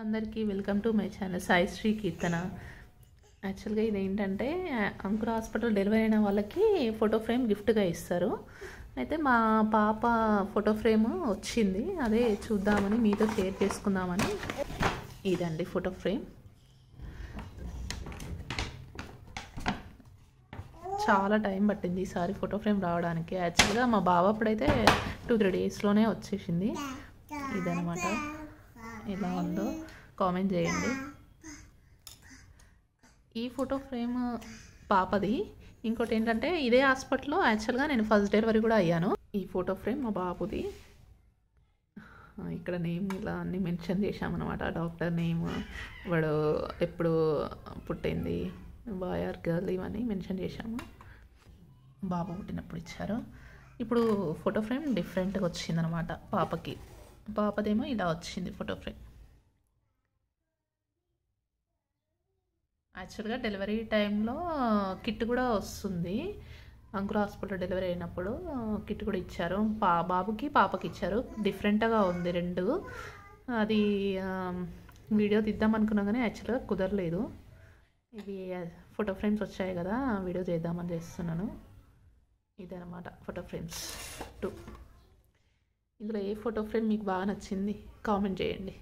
Hello అందరికీ welcome to my channel Sai Sri Keerthana. యాక్చువల్గా ఇదేంటంటే అంకుర హాస్పిటల్ డెలివరీ అయిన వాళ్ళకి ఫోటో ఫ్రేమ్ గిఫ్ట్గా ఇస్తారు. అయితే మా పాప ఫోటో ఫ్రేమ్ వచ్చింది, అదే చూద్దామని మీతో షేర్ చేసుకుందామని. ఇదండి ఫోటో ఫ్రేమ్. చాలా టైం పట్టింది ఈసారి ఫోటో ఫ్రేమ్ రావడానికి. యాక్చువల్గా మా బావ అప్పుడైతే 2-3 డేస్లోనే వచ్చేసింది. ఇదనమాట, ఎలా ఉందో కామెంట్ చేయండి. ఈ ఫోటో ఫ్రేమ్ పాపది. ఇంకోటి ఏంటంటే ఇదే హాస్పిటల్లో యాక్చువల్గా నేను ఫస్ట్ డెలివరీ కూడా అయ్యాను. ఈ ఫోటో ఫ్రేమ్ మా బాబుది. ఇక్కడ నేమ్ ఇలా అన్నీ మెన్షన్ చేశామన్నమాట. డాక్టర్ నేమ్, వాడు ఎప్పుడు పుట్టింది, బాయ్ ఆర్ గర్ల్, ఇవన్నీ మెన్షన్ చేశాము. బాబు పుట్టినప్పుడు ఇచ్చారు. ఇప్పుడు ఫోటో ఫ్రేమ్ డిఫరెంట్గా వచ్చిందనమాట పాపకి. పాపదేమో ఇలా వచ్చింది ఫోటో ఫ్రేమ్. యాక్చువల్గా డెలివరీ టైంలో కిట్ కూడా వస్తుంది. అంకుర హాస్పిటల్ డెలివరీ అయినప్పుడు కిట్ కూడా ఇచ్చారు. బాబుకి పాపకి ఇచ్చారు. డిఫరెంట్గా ఉంది రెండు. అది వీడియో తీద్దాం అనుకున్నా కానీ యాక్చువల్గా కుదరలేదు. ఇవి ఫోటో ఫ్రేమ్స్ వచ్చాయి కదా, వీడియో చేద్దామని చేస్తున్నాను. ఇదనమాట ఫోటో ఫ్రేమ్స్ 2. ఇందులో ఏ ఫోటో ఫ్రేమ్ మీకు బాగా నచ్చింది కామెంట్ చేయండి.